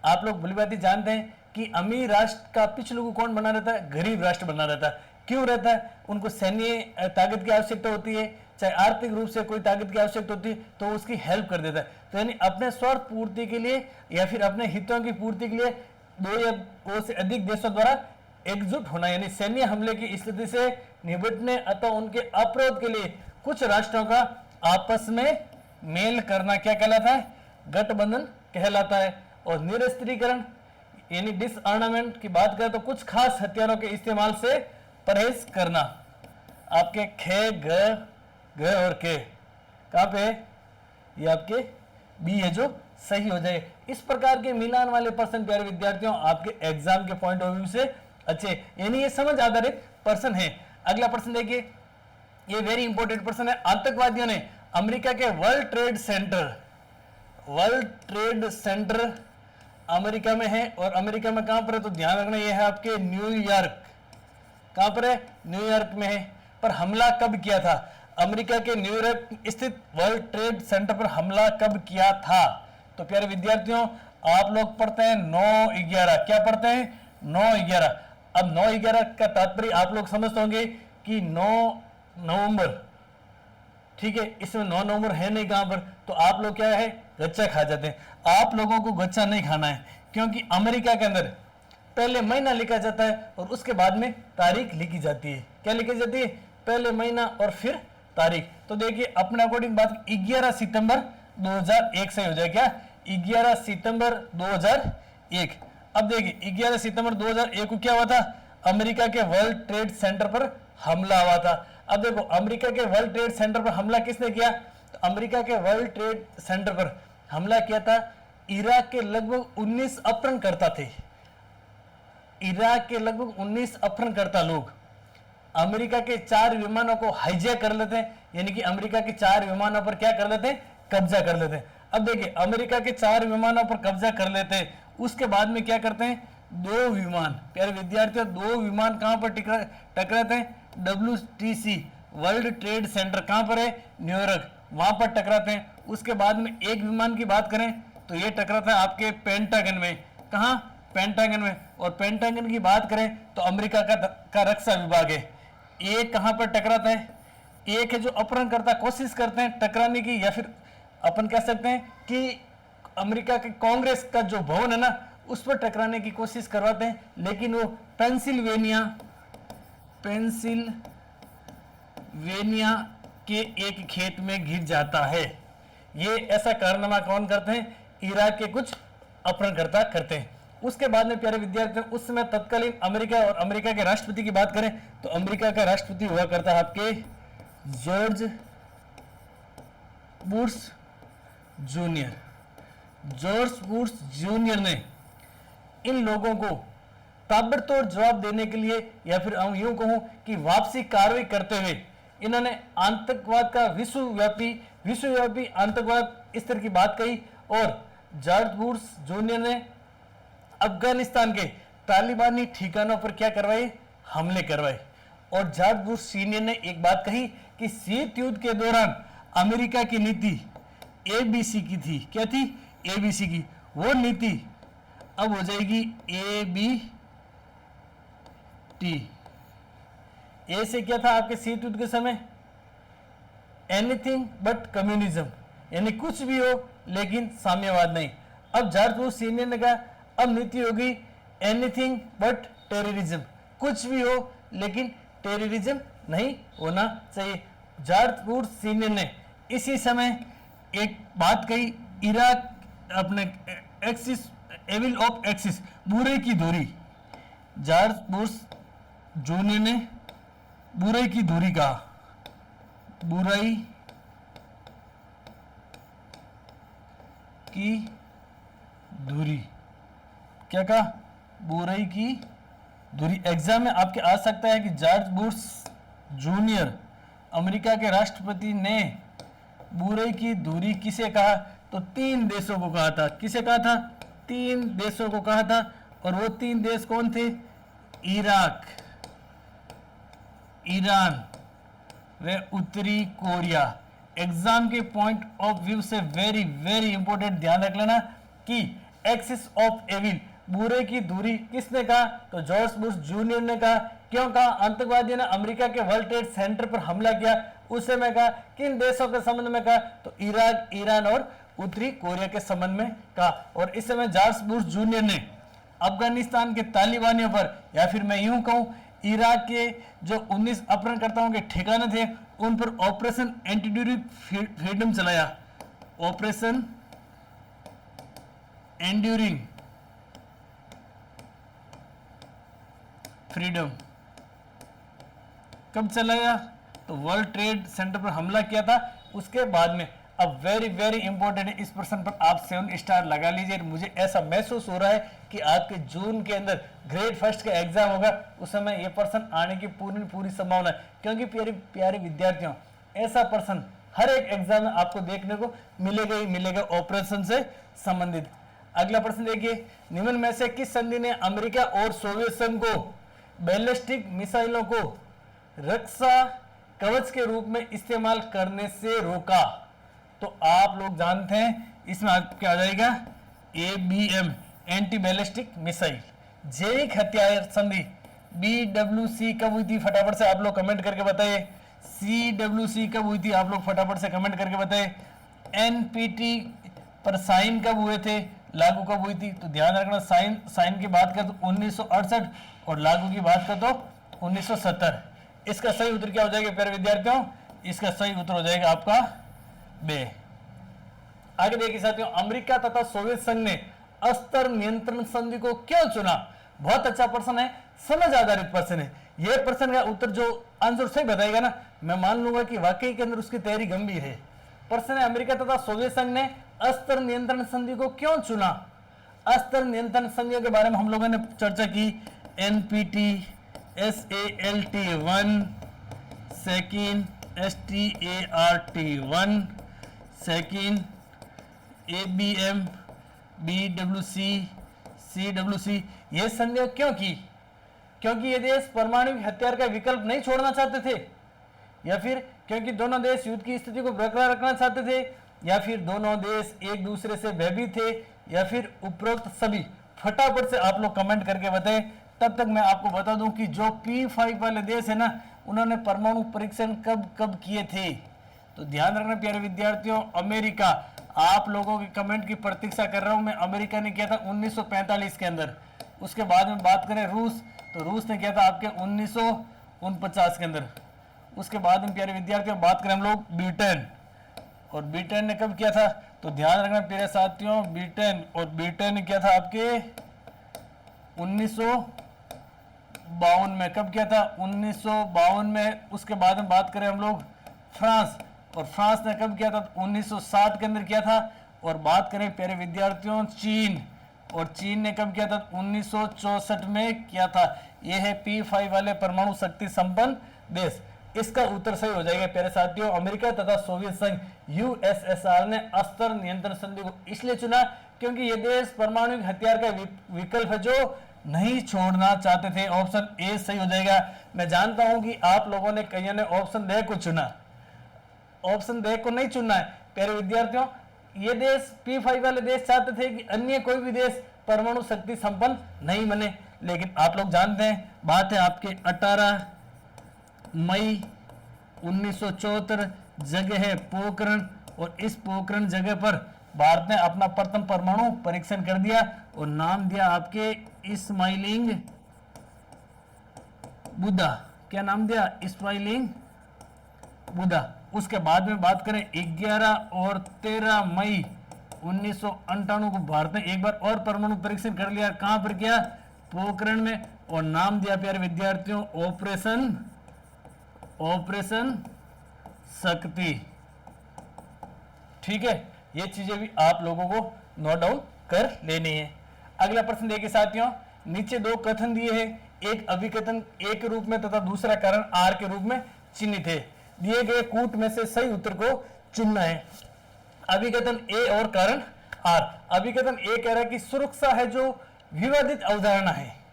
आप लोग भलीभांति जानते हैं कि अमीर राष्ट्र का पिछलू को कौन बना रहता है, गरीब राष्ट्र बना रहता है। क्यों रहता है, उनको सैन्य ताकत की आवश्यकता होती है, चाहे आर्थिक रूप से कोई ताकत की आवश्यकता होती है तो उसकी हेल्प कर देता है। तो यानी अपने स्वार्थ पूर्ति के लिए या फिर अपने हितों की पूर्ति के लिए दो या दो से अधिक देशों द्वारा एकजुट होना, यानी सैन्य हमले की स्थिति से निपटने अथवा उनके अपरोध के लिए कुछ राष्ट्रों का आपस में मेल करना क्या कहलाता है, गठबंधन कहलाता है। और निरस्त्रीकरण यानी डिसआर्मामेंट की बात करें तो कुछ खास हथियारों के इस्तेमाल से परहेज करना। आपके खे ग और के कहाँ पे, ये आपके बी है जो सही हो जाए। इस प्रकार के मिलान वाले प्रश्न प्यारे विद्यार्थियों आपके एग्जाम के पॉइंट ऑफ व्यू से अच्छे, यानी ये समझ आधारित प्रश्न है। अगला प्रश्न देखिए, ये वेरी इंपॉर्टेंट प्रश्न है। आतंकवादियों ने अमेरिका के वर्ल्ड ट्रेड सेंटर अमेरिका में है, और अमेरिका में कहां पर है तो ध्यान रखना ये है आपके न्यूयॉर्क। कहां पर है, न्यूयॉर्क में है। पर हमला कब किया था, अमेरिका के न्यूयॉर्क स्थित वर्ल्ड ट्रेड सेंटर पर हमला कब किया था। तो प्यारे विद्यार्थियों आप लोग पढ़ते हैं 9/11, क्या पढ़ते हैं 9/11। अब 9/11 का तात्पर्य आप लोग समझते होंगे कि 9 नवंबर, ठीक है। इसमें 9 नवंबर है नहीं कहां पर, तो आप लोग क्या है गच्चा खा जाते हैं। आप लोगों को गच्चा नहीं खाना है, क्योंकि अमेरिका के अंदर पहले महीना लिखा जाता है और उसके बाद में तारीख लिखी जाती है। क्या लिखी जाती है, पहले महीना और फिर तारीख। तो देखिए अपने अकॉर्डिंग बात 11 सितंबर 2001 से हो जाए, क्या 11 सितंबर 2001। अब देखिए 11 सितंबर 2001 को क्या हुआ था, अमेरिका के वर्ल्ड ट्रेड सेंटर पर हमला हुआ था। अब देखो अमेरिका के वर्ल्ड ट्रेड सेंटर पर हमला किसने किया, तो अमेरिका के वर्ल्ड ट्रेड सेंटर पर हमला किया था इराक के लगभग 19 अपहरणकर्ता थे। इराक के लगभग 19 अपहरणकर्ता लोग अमेरिका के 4 विमानों को हाईजैक कर लेते हैं, यानी कि अमेरिका के 4 विमानों पर क्या कर लेते हैं, कब्जा कर लेते हैं। अब देखिए अमेरिका के 4 विमानों पर कब्जा कर लेते हैं, उसके बाद में क्या करते हैं, 2 विमान, प्यारे विद्यार्थियों 2 विमान कहां पर टकराते हैं, WTC वर्ल्ड ट्रेड सेंटर कहां पर है, न्यूयॉर्क, वहां पर टकराते हैं। उसके बाद में एक विमान की बात करें तो ये टकराता है आपके पेंटागन में, कहां, पेंटागन में। और पेंटागन की बात करें तो अमेरिका का रक्षा विभाग है। एक कहां पर टकराता है, एक है जो अपहरणकर्ता कोशिश करते हैं टकराने की, या फिर अपन कह सकते हैं कि अमेरिका के कांग्रेस का जो भवन है ना उस पर टकराने की कोशिश करवाते हैं, लेकिन वो पेंसिल्वेनिया के एक खेत में गिर जाता है। ये ऐसा कारनामा कौन करते हैं, इराक के कुछ अपहरणकर्ता करते हैं। उसके बाद में प्यारे विद्यार्थियों उस समय तत्कालीन अमेरिका और अमेरिका के राष्ट्रपति की बात करें तो अमेरिका का राष्ट्रपति हुआ करता है आपके George Bush junior. George Bush junior ने इन लोगों को ताबड़तोड़ जवाब देने के लिए, या फिर हम यूं कहूं कि वापसी कार्रवाई करते हुए, इन्होंने आतंकवाद का विश्वव्यापी आतंकवाद इस तरह की बात कही। और जॉर्ज बुश जूनियर ने अफगानिस्तान के तालिबानी ठिकानों पर क्या करवाए, हमले करवाए। और जॉर्ज बुश सीनियर ने एक बात कही कि शीत युद्ध के दौरान अमेरिका की नीति ABC की थी, क्या थी, ABC की, वो नीति अब हो जाएगी ABT। ए से क्या था आपके शीत युद्ध के समय, एनीथिंग बट कम्युनिज्म, यानी कुछ भी हो लेकिन साम्यवाद नहीं। अब जॉर्ज बुश सीनियर ने कहा अब नीति होगी एनीथिंग बट टेररिज्म, कुछ भी हो लेकिन टेररिज्म नहीं होना चाहिए। जॉर्ज बुश सीनियर ने इसी समय एक बात कही, इराक अपने एक्सिस, एविल ऑफ एक्सिस, बुरे की धुरी। जॉर्ज बुश जूनियर ने बुराई की धुरी कहा, बुराई की धुरी, क्या कहा, बुराई की धुरी। एग्जाम में आपके आ सकता है कि जॉर्ज बुश जूनियर अमेरिका के राष्ट्रपति ने बुराई की धुरी किसे कहा, तो 3 देशों को कहा था। किसे कहा था, 3 देशों को कहा था। और वो 3 देश कौन थे, इराक, ईरान व उत्तरी कोरिया। एग्जाम के पॉइंट ऑफ व्यू से वेरी वेरी इंपॉर्टेंट ध्यान रख लेना कि एक्सिस ऑफ एविल, बुरे की दूरी, किसने कहा, तो जॉर्ज बुश जूनियर ने कहा। क्यों कहा, आतंकवादियों ने अमेरिका के वर्ल्ड ट्रेड सेंटर पर हमला किया, उस समय कहा। किन देशों के संबंध में कहा, तो इराक, ईरान और उत्तरी कोरिया के संबंध में कहा। और इस समय जॉर्ज बुश जूनियर ने अफगानिस्तान के तालिबानियों पर, या फिर मैं यूं कहूं इराक के जो 19 अपहरणकर्ताओं के ठिकाने थे उन पर ऑपरेशन एंड्यूरिंग फ्रीडम चलाया। ऑपरेशन एंड्यूरिंग फ्रीडम कब चलाया, तो वर्ल्ड ट्रेड सेंटर पर हमला किया था उसके बाद में। अब वेरी वेरी इंपॉर्टेंट है, इस प्रश्न पर आप 7 स्टार लगा लीजिए। मुझे ऐसा महसूस हो रहा है कि आपके जून के अंदर ग्रेड फर्स्ट का एग्जाम होगा, उस समय ये प्रश्न आने की पूरी संभावना है। क्योंकि प्यारे प्यारे विद्यार्थियों, ऐसा प्रश्न हर एक एग्जाम में आपको देखने को मिलेगा ही मिलेगा ऑपरेशन से संबंधित। अगला प्रश्न देखिए, निम्न में से किस संधि ने अमेरिका और सोवियत संघ को बैलिस्टिक मिसाइलों को रक्षा कवच के रूप में इस्तेमाल करने से रोका, तो आप लोग जानते हैं इसमें क्या आ जाएगा, ABM एंटी बैलिस्टिक मिसाइल। जैविक हथियार संधि BWC कब हुई थी, फटाफट से आप लोग कमेंट करके बताइए। CWC कब हुई थी, आप लोग फटाफट से कमेंट करके बताइए। NPT पर साइन कब हुए थे, लागू कब हुई थी, तो ध्यान रखना साइन की बात करें तो 1968 और लागू की बात करें तो 1970। इसका सही उत्तर क्या हो जाएगा प्यारे विद्यार्थियों, इसका सही उत्तर हो जाएगा आपका बे। आगे देखिए साथियों, अमेरिका तथा सोवियत संघ ने अस्त्र नियंत्रण संधि को क्यों चुना। बहुत अच्छा प्रश्न है, समझ आधारित प्रश्न है। यह प्रश्न का उत्तर जो आंसर सही बताएगा ना, मैं मान लूंगा कि वाकई के अंदर उसकी तैयारी गंभीर है। प्रश्न है, अमेरिका तथा सोवियत संघ ने अस्त्र नियंत्रण संधि को क्यों चुना। अस्त्र नियंत्रण संधि के बारे में हम लोगों ने चर्चा की, NPT, SALT1, second START1, sequin, ABM, BWC, CWC। ये संदेह क्यों की? क्योंकि ये देश परमाणु हथियार का विकल्प नहीं छोड़ना चाहते थे, या फिर क्योंकि दोनों देश युद्ध की स्थिति को बरकरार रखना चाहते थे, या फिर दोनों देश एक दूसरे से भयभीत थे, या फिर उपरोक्त सभी? फटाफट से आप लोग कमेंट करके बताएं। तब तक मैं आपको बता दूं कि जो P5 वाले देश है ना, उन्होंने परमाणु परीक्षण कब कब किए थे। तो ध्यान रखना प्यारे विद्यार्थियों, अमेरिका, आप लोगों के कमेंट की प्रतीक्षा कर रहा हूं मैं। अमेरिका ने किया था 1945 के अंदर। उसके बाद में बात करें रूस, तो रूस ने किया था आपके 1949 के अंदर। उसके बाद में प्यारे विद्यार्थियों बात करें हम लोग ब्रिटेन, और ब्रिटेन ने कब किया था? तो ध्यान रखना प्यारे साथियों, ब्रिटेन ने किया था आपके 1952 में। कब किया था? 1952 में। उसके बाद में बात करें हम लोग फ्रांस, और फ्रांस ने कब किया था? 1960 के अंदर किया था। और बात करें प्यारे विद्यार्थियों चीन, और चीन ने कब किया था? 1964 में किया था। यह है P5 वाले परमाणु शक्ति संपन्न देश। इसका उत्तर सही हो जाएगा प्यारे साथियों। अमेरिका तथा सोवियत संघ USSR ने अस्त्र नियंत्रण संधि को इसलिए चुना क्योंकि ये देश परमाणु हथियार का विकल्प है जो नहीं छोड़ना चाहते थे। ऑप्शन ए सही हो जाएगा। मैं जानता हूं कि आप लोगों ने कईयों ने ऑप्शन डे को चुना, ऑप्शन डे को नहीं चुनना है प्यारे विद्यार्थियों। ये देश P5 वाले देश चाहते थे कि अन्य कोई भी देश परमाणु शक्ति संपन्न नहीं बने, लेकिन आप लोग जानते हैं बात है आपके 18 मई 1974, जगह है पोखरण, और इस पोखरण जगह पर भारत ने अपना प्रथम परमाणु परीक्षण कर दिया और नाम दिया आपके स्माइलिंग बुद्धा। क्या नाम दिया? स्माइलिंग बुद्धा। उसके बाद में बात करें 11 और 13 मई 1998 को भारत ने एक बार और परमाणु परीक्षण कर लिया। कहां पर किया? पोखरण में, और नाम दिया प्यारे विद्यार्थियों ऑपरेशन शक्ति। ठीक है, ये चीजें भी आप लोगों को नोट डाउन कर लेनी है। अगला प्रश्न देखिए साथियों, नीचे दो कथन दिए हैं, एक अभिकथन ए के रूप में तथा दूसरा कारण आर के रूप में चिन्हित है। दिए गए कूट में से सही उत्तर को चुनना है। अभिकथन ए और कारण आर। अभिकथन ए कह रहा है कि सुरक्षा है जो विवादित अवधारणा है।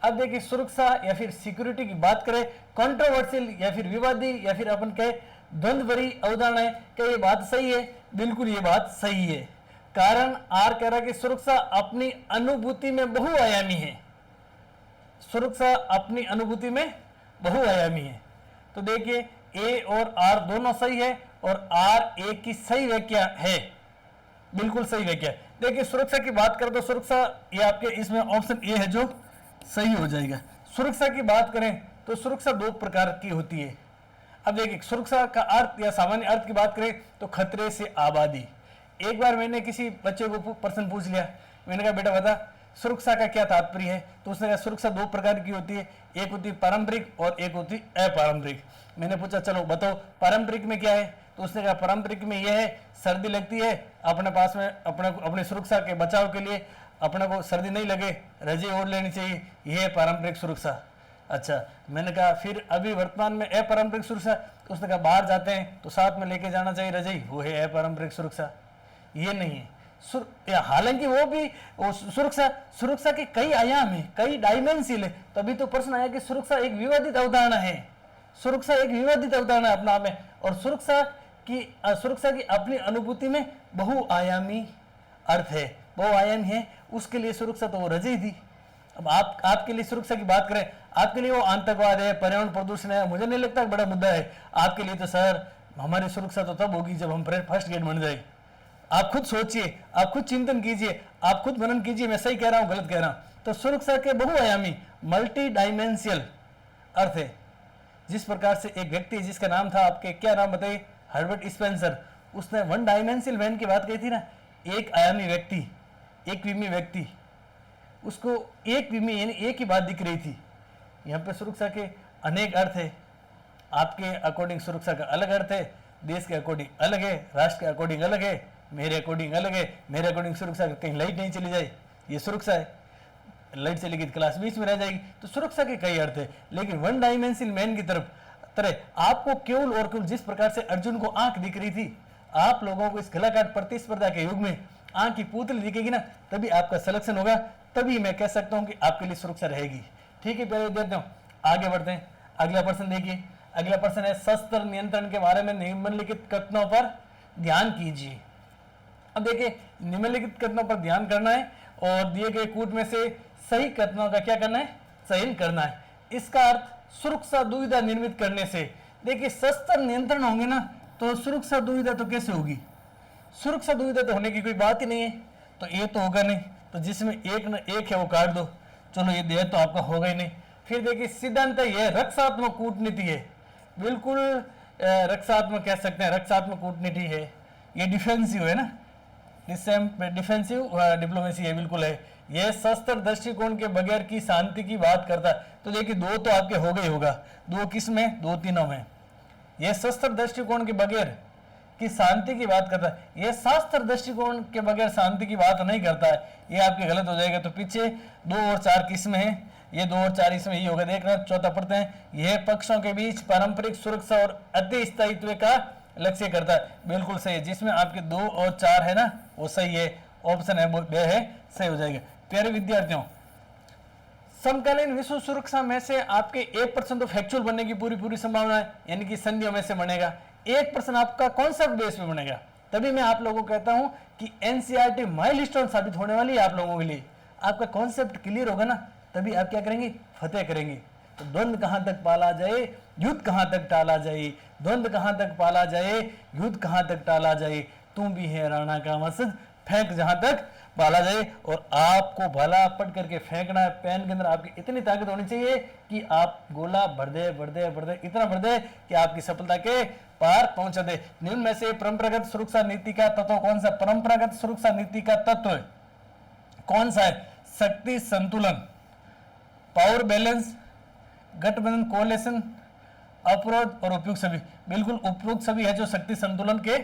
अब देखिए सुरक्षा या फिर सिक्योरिटी की बात करें, कंट्रोवर्शियल या फिर विवादी या फिर अपन कहे द्वंद्व भरी अवधारणा है। क्या ये बात सही है? बिल्कुल ये बात सही है। कारण आर कह रहा है कि सुरक्षा अपनी अनुभूति में बहुआयामी है। सुरक्षा अपनी अनुभूति में बहुआयामी है। तो देखिए ए और आर दोनों सही है और आर ए की सही व्याख्या है, बिल्कुल सही व्याख्या। देखिए सुरक्षा की बात करें तो सुरक्षा ये आपके इसमें ऑप्शन ए है जो सही हो जाएगा। सुरक्षा की बात करें तो सुरक्षा दो प्रकार की होती है। अब देखिए सुरक्षा का अर्थ या सामान्य अर्थ की बात करें तो खतरे से आबादी। एक बार मैंने किसी बच्चे को प्रश्न पूछ लिया, मैंने कहा बेटा बता सुरक्षा का क्या तात्पर्य है? तो उसने कहा सुरक्षा दो प्रकार की होती है, एक होती है पारंपरिक और एक होती अपारंपरिक। मैंने पूछा चलो बताओ पारंपरिक में क्या है? तो उसने कहा पारंपरिक में यह है सर्दी लगती है अपने पास में अपने सुरक्षा के बचाव के लिए अपने को सर्दी नहीं लगे रजाई ओढ़ लेनी चाहिए, यह है पारंपरिक सुरक्षा। अच्छा, मैंने कहा फिर अभी वर्तमान में अपारंपरिक सुरक्षा? तो उसने कहा बाहर जाते हैं तो साथ में लेके जाना चाहिए रजाई, वो है अपारंपरिक सुरक्षा। ये नहीं है। हालांकि वो भी सुरक्षा के कई आयाम है, कई डायमेंशन है। तभी तो प्रश्न आया कि सुरक्षा एक विवादित अवधारणा है। सुरक्षा एक विवादित अवधारणा अपना आप में, और सुरक्षा की अपनी अनुभूति में बहुआयामी अर्थ है, बहुआयामी है। उसके लिए सुरक्षा तो वो रजाई थी। अब आपके लिए सुरक्षा की बात करें, आपके लिए वो आतंकवाद है, पर्यावरण प्रदूषण है, मुझे नहीं लगता बड़ा मुद्दा है। आपके लिए तो सर हमारी सुरक्षा तो तब होगी जब हम फर्स्ट ग्रेड बन जाए। आप खुद सोचिए, आप खुद चिंतन कीजिए, आप खुद मनन कीजिए, मैं सही कह रहा हूं गलत कह रहा हूं। तो सुरक्षा के बहुआयामी मल्टी डायमेंशियल अर्थ है। जिस प्रकार से एक व्यक्ति जिसका नाम था आपके, क्या नाम बताइए, हर्बर्ट स्पेंसर, उसने वन डायमेंशियल मैन की बात कही थी ना, एक आयामी व्यक्ति, एक विमी व्यक्ति, उसको एक विमी यानी एक ही बात दिख रही थी। यहाँ पे सुरक्षा के अनेक अर्थ है। आपके अकॉर्डिंग सुरक्षा का अलग अर्थ है, देश के अकॉर्डिंग अलग है, राष्ट्र के अकॉर्डिंग अलग है, मेरे अकॉर्डिंग अलग है। मेरे अकॉर्डिंग सुरक्षा कहीं लाइट नहीं चली जाए, ये सुरक्षा है। लाइट चलेगी तो क्लास बीच में रह जाएगी। तो सुरक्षा के कई अर्थ है, लेकिन वन डायमेंशियल मैन की तरह आपको केवल और केवल जिस प्रकार से अर्जुन को आंख दिख रही थी, आप लोगों को इस कलाकार प्रतिस्पर्धा के युग में आंख की पुतली दिखेगी ना, तभी आपका सिलेक्शन होगा, तभी मैं कह सकता हूं कि आपके लिए सुरक्षा रहेगी। ठीक है प्यारे विद्यार्थियों, आगे बढ़ते हैं। अगला प्रश्न देखिए, अगला प्रश्न है शस्त्र नियंत्रण के बारे में निम्नलिखित कथनों पर ध्यान कीजिए। अब देखिए, निम्नलिखित कथनों पर ध्यान करना है और दिए गए कूट में से सही कथनों का क्या करना है, चयन करना है। इसका अर्थ सुरक्षा दुविधा निर्मित करने से, देखिए शस्त्र नियंत्रण होंगे ना तो सुरक्षा दुविधा तो कैसे होगी, सुरक्षा दुविधा तो होने की कोई बात ही नहीं है, तो ये तो होगा नहीं, तो जिसमें एक न एक है वो काट दो, चलो ये दे तो आपका होगा ही नहीं। फिर देखिए सिद्धांत ये रक्षात्मक कूटनीति है, बिल्कुल रक्षात्मक कह सकते हैं, रक्षात्मक कूटनीति है, ये डिफेंसिव है ना, डिफेंसिव डिप्लोमेसी है, बिल्कुल है। यह शस्त्र दृष्टिकोण के बगैर की शांति की बात करता है, तो देखिए दो तो आपके हो गई होगा, दो किस में, दो तीनों में। यह शस्त्र दृष्टिकोण के बगैर की शांति की बात करता है, यह शास्त्र दृष्टिकोण के बगैर शांति की बात नहीं करता है, ये आपके गलत हो जाएगा। तो पीछे 2 और 4 किस में है, ये 2 और 4 इसमें ही होगा। देखना चौथा पढ़ते हैं, यह पक्षों के बीच पारंपरिक सुरक्षा और अति स्थायित्व का लक्ष्य करता है, बिल्कुल सही है। जिसमें आपके 2 और 4 है ना वो सही है, ऑप्शन है वो बे है, सही हो जाएगा। प्यारे विद्यार्थियों, समकालीन विश्व सुरक्षा में से आपके 1% तो फैक्चुअल बनने की पूरी संभावना है, यानी कि संधियों में से बनेगा। 1% आपका कॉन्सेप्ट बेस पे बनेगा। तभी मैं आप लोगों को कहता हूं कि एनसीईआरटी माइलस्टोन साबित होने वाली है आप लोगों के लिए। आपका कॉन्सेप्ट क्लियर होगा ना, तभी आप क्या करेंगे, फतेह करेंगे। तो द्वंद्व कहां तक पाला जाए, युद्ध कहां तक टाला जाए, द्वंद्व कहां तक पाला जाए, युद्ध कहां तक टाला जाए, तुम भी है राणा का मकसद, फेंक जहां तक पाला जाए। और आपको भला पट करके फेंकना है, पेन के अंदर आपकी इतनी ताकत होनी चाहिए कि आप गोला भर दे इतना भर दे कि आपकी सफलता के पार पहुंचा दे। निम्न में से परंपरागत सुरक्षा नीति का तत्व कौन सा, परंपरागत सुरक्षा नीति का तत्व कौन सा है, शक्ति संतुलन, पावर बैलेंस, गठबंधन कोalition, अपरोध और उपयुक्त सभी। बिल्कुल उपयुक्त सभी है जो शक्ति संतुलन के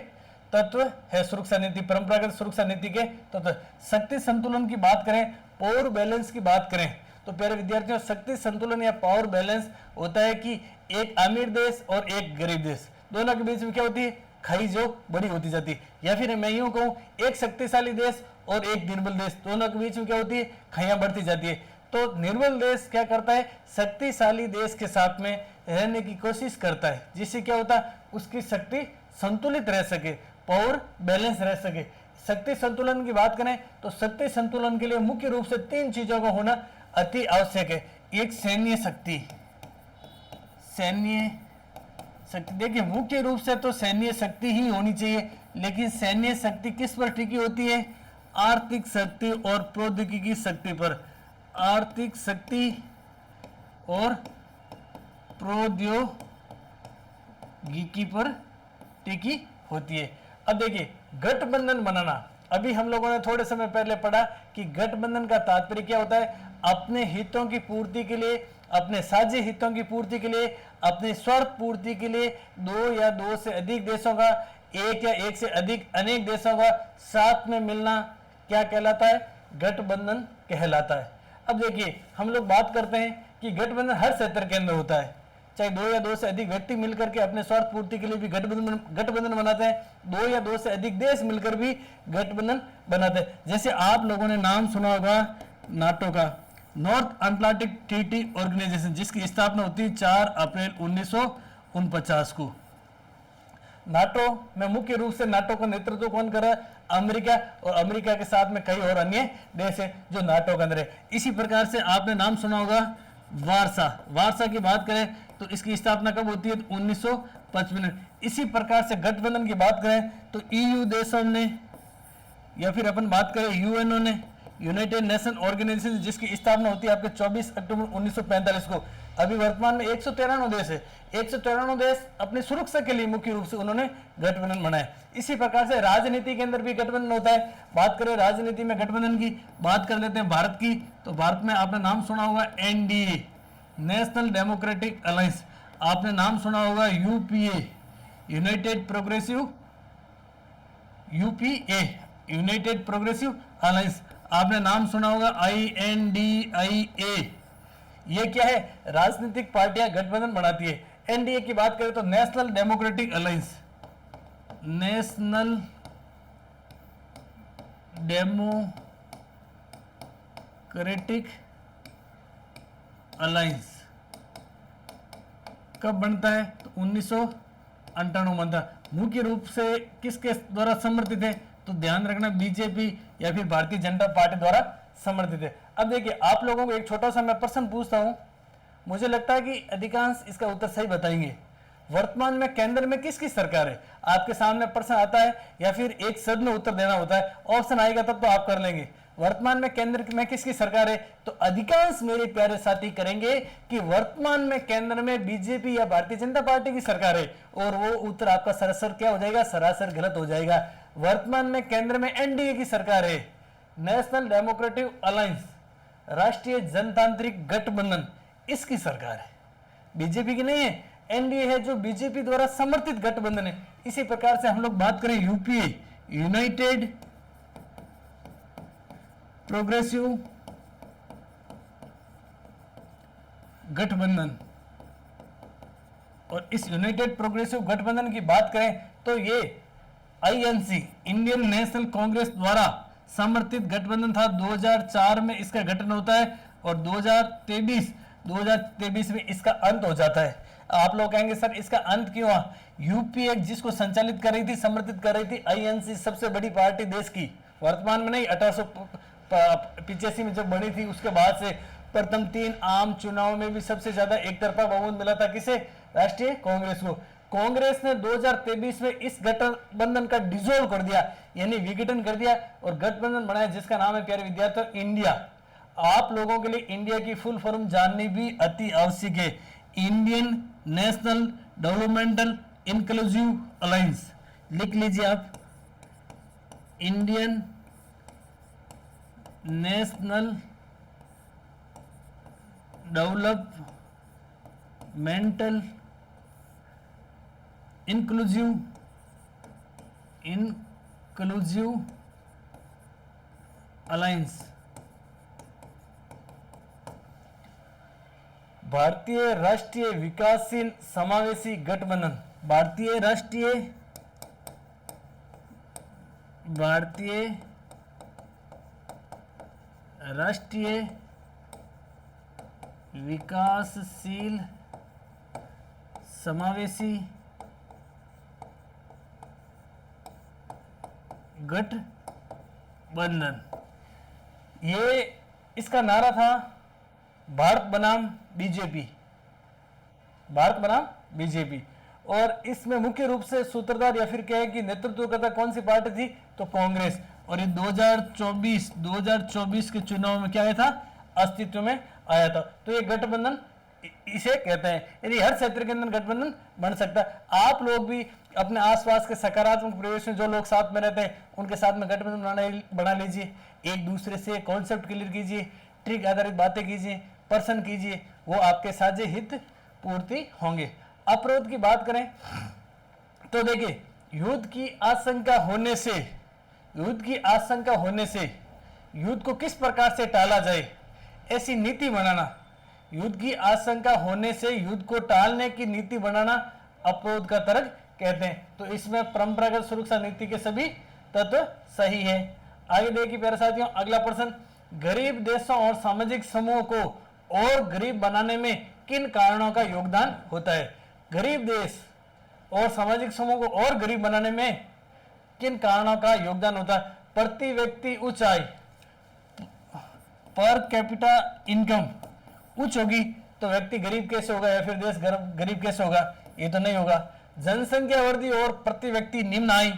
तत्व है सुरक्षा नीति, परंपरागत सुरक्षा नीति के तत्व। शक्ति संतुलन की बात करें, पावर बैलेंस की बात करें, तो प्यारे विद्यार्थियों शक्ति संतुलन या पावर बैलेंस होता है कि एक अमीर देश और एक गरीब देश, दोनों के बीच में क्या होती है, खाई जो बड़ी होती जाती है। या फिर मैं यूं कहूं, एक शक्तिशाली देश और एक निर्बल देश, दोनों के बीच में क्या होती है, खाइयां बढ़ती जाती है। तो निर्बल देश क्या करता है, शक्तिशाली देश के साथ में रहने की कोशिश करता है, जिससे क्या होता है, उसकी शक्ति संतुलित रह सके, पावर बैलेंस रह सके। शक्ति संतुलन की बात करें तो शक्ति संतुलन के लिए मुख्य रूप से 3 चीजों का होना अति आवश्यक है। एक सैन्य शक्ति, सैन्य शक्ति, देखिए मुख्य रूप से तो सैन्य शक्ति ही होनी चाहिए, लेकिन सैन्य शक्ति किस पर टिकी होती है, आर्थिक शक्ति और प्रौद्योगिकी शक्ति पर, आर्थिक शक्ति और प्रौद्योगिकी पर टिकी होती है। अब देखिए गठबंधन बनाना, अभी हम लोगों ने थोड़े समय पहले पढ़ा कि गठबंधन का तात्पर्य क्या होता है, अपने हितों की पूर्ति के लिए, अपने साझे हितों की पूर्ति के लिए, अपने स्वार्थ पूर्ति के लिए 2 या 2 से अधिक देशों का, 1 या 1 से अधिक अनेक देशों का साथ में मिलना क्या कहलाता है, गठबंधन कहलाता है। अब देखिए हम लोग बात करते हैं कि गठबंधन हर क्षेत्र के अंदर होता है, चाहे 2 या 2 से अधिक व्यक्ति मिलकर के अपने स्वार्थ पूर्ति के लिए भी गठबंधन बनाते हैं, 2 या 2 से अधिक देश मिलकर भी गठबंधन बनाते हैं। जैसे आप लोगों ने नाम सुना होगा नाटो का, नॉर्थ अटलांटिक ट्रीटी ऑर्गेनाइजेशन, जिसकी स्थापना होती है 4 अप्रैल 1949 को। नाटो में मुख्य रूप से नाटो का नेतृत्व कौन कर रहा है, अमेरिका, और अमेरिका के साथ में कई और अन्य देश है जो नाटो के अंदर है। इसी प्रकार से आपने नाम सुना होगा वारसा, वारसा की बात करें तो इसकी स्थापना कब होती है, 1955। इसी प्रकार से गठबंधन की बात करें तो ईयू देशों ने, या फिर अपन बात करें यूएनओ ने, यूनाइटेड नेशन ऑर्गेनाइजेशन, जिसकी स्थापना होती है आपके 24 अक्टूबर 1945 को। अभी वर्तमान में 193 देश है, 193 देश अपनी सुरक्षा के लिए मुख्य रूप से उन्होंने गठबंधन बनाया। इसी प्रकार से राजनीति के अंदर भी गठबंधन होता है। बात करें राजनीति में गठबंधन की, बात कर लेते हैं भारत की, तो भारत में आपने नाम सुना होगा एनडीए, नेशनल डेमोक्रेटिक अलायंस, आपने नाम सुना होगा UPA, United progressive, UPA United progressive alliance, आपने नाम सुना होगा INDIA। ये क्या है, राजनीतिक पार्टियां गठबंधन बनाती है। एनडीए की बात करें तो national democratic alliance, national democratic alliance कब बनता है? तो 1998 बनता है। मुख्य रूप से किसके द्वारा समर्थित है? तो ध्यान रखना बीजेपी या फिर भारतीय जनता पार्टी द्वारा समर्थित है। अब देखिए आप लोगों को एक छोटा सा मैं प्रश्न पूछता हूं, मुझे लगता है कि अधिकांश इसका उत्तर सही बताएंगे। वर्तमान में केंद्र में किसकी सरकार है? आपके सामने प्रश्न आता है या फिर एक शब्द में उत्तर देना होता है, ऑप्शन आएगा तब तो आप कर लेंगे। वर्तमान में केंद्र में किसकी सरकार है? तो अधिकांश मेरे प्यारे साथी करेंगे कि वर्तमान में केंद्र में बीजेपी या भारतीय जनता पार्टी की सरकार है, और वो उत्तर आपका सरासर क्या हो जाएगा? सरासर गलत हो जाएगा। वर्तमान में केंद्र में एनडीए की सरकार है, नेशनल डेमोक्रेटिक अलायंस, राष्ट्रीय जनतांत्रिक गठबंधन, इसकी सरकार है, बीजेपी की नहीं है। एनडीए है जो बीजेपी द्वारा समर्थित गठबंधन है। इसी प्रकार से हम लोग बात करें यूपीए, यूनाइटेड प्रोग्रेसिव गठबंधन, और इस यूनाइटेड प्रोग्रेसिव गठबंधन की बात करें तो ये आईएनसी, इंडियन नेशनल कांग्रेस द्वारा समर्थित गठबंधन था। 2004 में इसका गठन होता है और 2023 में इसका अंत हो जाता है। आप लोग कहेंगे सर इसका अंत क्यों हुआ? यूपीए जिसको संचालित कर रही थी, समर्थित कर रही थी आईएनसी, सबसे बड़ी पार्टी देश की, वर्तमान में नहीं, 1885 में जब बनी थी उसके बाद से प्रथम 3 आम चुनाव में भी सबसे ज्यादा एक तरफा बहुमत मिला था। किसे? राष्ट्रीय कांग्रेस को। कांग्रेस ने 2023 में इस गठबंधन का डिसॉल्व कर दिया, यानी विघटन कर दिया और गठबंधन बनाया जिसका नाम है प्यारे विद्यार्थियों इंडिया। आप लोगों के लिए इंडिया की फुल फॉर्म जाननी भी अति आवश्यक है। Indian national developmental inclusive alliance, लिख लीजिए आप, Indian national developmental inclusive alliance, भारतीय राष्ट्रीय विकासशील समावेशी गठबंधन, भारतीय राष्ट्रीय विकासशील समावेशी गठबंधन, ये इसका नारा था भारत बनाम बीजेपी, भारत बनाम बीजेपी। और इसमें मुख्य रूप से सूत्रधार या फिर क्या है कि नेतृत्व करता कौन सी पार्टी थी? तो कांग्रेस। और ये 2024 के चुनाव में क्या आया था? अस्तित्व में आया था। तो ये गठबंधन इसे कहते हैं, यानी हर क्षेत्र के अंदर गठबंधन बन सकता है। आप लोग भी अपने आसपास के सकारात्मक परिवेश में जो लोग साथ में रहते हैं उनके साथ में गठबंधन बना लीजिए, एक दूसरे से कॉन्सेप्ट क्लियर कीजिए, ट्रिक आधारित बातें कीजिए, प्रश्न कीजिए, वो आपके साझे हित पूर्ति होंगे। अपरोध की बात करें तो देखिए युद्ध की आशंका होने से युद्ध को किस प्रकार से टाला जाए, ऐसी नीति बनाना, युद्ध की आशंका होने से युद्ध को टालने की नीति बनाना अपरोध का तर्क कहते हैं। तो इसमें परंपरागत सुरक्षा नीति के सभी तत्व सही है। आगे देखिए प्यारे साथियों, अगला प्रश्न, गरीब देशों और सामाजिक समूहों को और गरीब बनाने में किन कारणों का योगदान होता है? गरीब देश और सामाजिक समूह को और गरीब बनाने में किन कारणों का योगदान होता है? प्रति व्यक्ति उच्च आय, पर कैपिटा इनकम उच्च होगी तो व्यक्ति गरीब कैसे होगा या फिर देश गरीब कैसे होगा? ये तो नहीं होगा। जनसंख्या वृद्धि और प्रति व्यक्ति निम्न आय,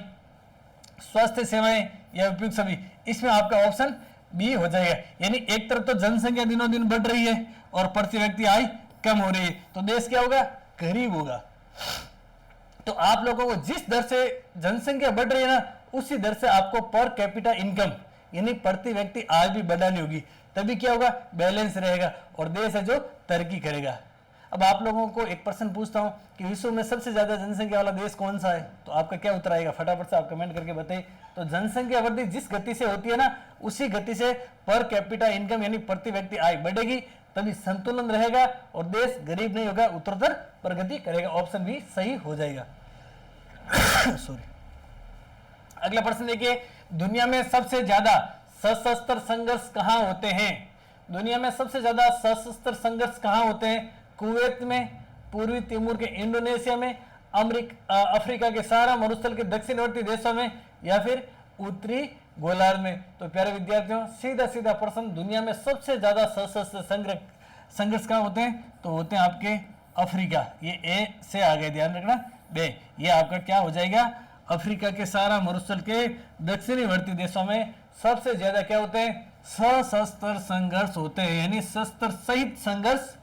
स्वास्थ्य सेवाएं या उपयुक्त सभी, इसमें आपका ऑप्शन बी हो जाएगा। यानी एक तरफ तो जनसंख्या दिनों दिन बढ़ रही है और प्रति व्यक्ति आय कम हो रही है, तो देश क्या होगा? गरीब होगा। तो आप लोगों को जिस दर से जनसंख्या बढ़ रही है ना, उसी दर से आपको पर कैपिटा इनकम यानी प्रति व्यक्ति आय भी बढ़ानी होगी, तभी क्या होगा? बैलेंस रहेगा और देश है जो तरक्की करेगा। अब आप लोगों को एक प्रश्न पूछता हूं कि विश्व में सबसे ज्यादा जनसंख्या वाला देश कौन सा है? तो आपका क्या उत्तर आएगा? फटाफट से आप कमेंट करके बताइए। तो जनसंख्या वृद्धि जिस गति से होती है ना, उसी गति से पर कैपिटा इनकम यानी प्रति व्यक्ति आय बढ़ेगी, तभी संतुलन रहेगा और देश गरीब नहीं होगा, उत्तरोत्तर प्रगति करेगा। ऑप्शन बी सही हो जाएगा। सॉरी। अगला प्रश्न देखिए, दुनिया में सबसे ज्यादा सशस्त्र संघर्ष कहाँ होते हैं? दुनिया में सबसे ज्यादा सशस्त्र संघर्ष कहाँ होते हैं? कुवैत में, पूर्वी तिमोर के इंडोनेशिया में, अफ्रीका के सहारा मरुस्थल के दक्षिणवर्ती देशों में, या फिर उत्तरी गोलार्ध में? तो प्यारे विद्यार्थियों, सीधा सीधा प्रश्न, दुनिया में सबसे ज्यादा सशस्त्र संघर्ष कहाँ होते हैं? तो होते हैं आपके अफ्रीका। ये ए से आगे ध्यान रखना, बे ये आपका क्या हो जाएगा? अफ्रीका के सहारा मरुस्थल के दक्षिणवर्ती देशों में सबसे ज्यादा क्या होते हैं? सशस्त्र संघर्ष होते हैं, यानी शस्त्र सहित संघर्ष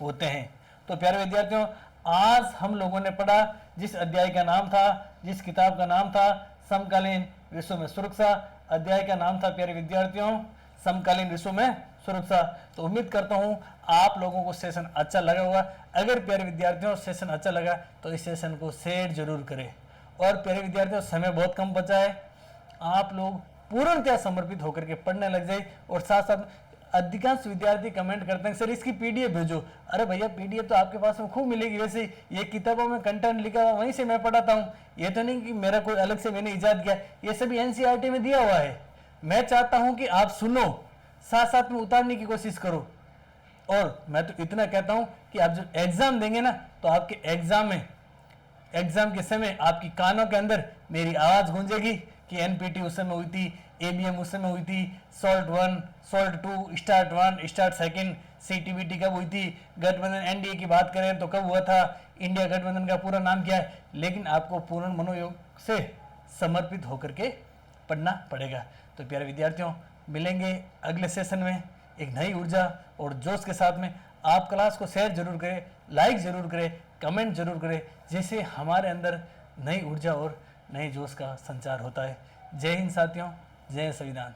होते हैं। तो प्यारे विद्यार्थियों, आज हम लोगों ने पढ़ा, जिस अध्याय का नाम था, जिस किताब का नाम था समकालीन विश्व में सुरक्षा, अध्याय का नाम था प्यारे विद्यार्थियों समकालीन विश्व में सुरक्षा। तो उम्मीद करता हूं आप लोगों को सेशन अच्छा लगा होगा। अगर प्यारे विद्यार्थियों सेशन अच्छा लगा तो इस सेशन को शेयर जरूर करें। और प्यारे विद्यार्थियों, समय बहुत कम बचा है, आप लोग पूर्णतः समर्पित होकर के पढ़ने लग जाए। और साथ साथ अधिकांश विद्यार्थी कमेंट करते हैं सर इसकी पीडीएफ भेजो। अरे भैया, पीडीएफ तो आपके पास में खूब मिलेगी। वैसे ये किताबों में कंटेंट लिखा हुआ वहीं से मैं पढ़ाता हूँ, ये तो नहीं कि मेरा कोई अलग से मैंने इजाद किया, ये सभी एनसीईआरटी में दिया हुआ है। मैं चाहता हूं कि आप सुनो, साथ साथ में उतारने की कोशिश करो। और मैं तो इतना कहता हूं कि आप जब एग्जाम देंगे ना, तो आपके एग्जाम के समय आपकी कानों के अंदर मेरी आवाज गूंजेगी कि एनपीटी उस समय हुई थी, एबीएम उस समय हुई थी, salt 1, salt 2, start 1, start second, CTBT कब हुई थी, गठबंधन एनडीए की बात करें तो कब हुआ था, इंडिया गठबंधन का पूरा नाम क्या है। लेकिन आपको पूर्ण मनोयोग से समर्पित होकर के पढ़ना पड़ेगा। तो प्यारे विद्यार्थियों, मिलेंगे अगले सेशन में एक नई ऊर्जा और जोश के साथ में। आप क्लास को शेयर जरूर करें, लाइक जरूर करें, कमेंट जरूर करें, जिससे हमारे अंदर नई ऊर्जा और नए जोश का संचार होता है। जय हिंद साथियों, जय संविधान।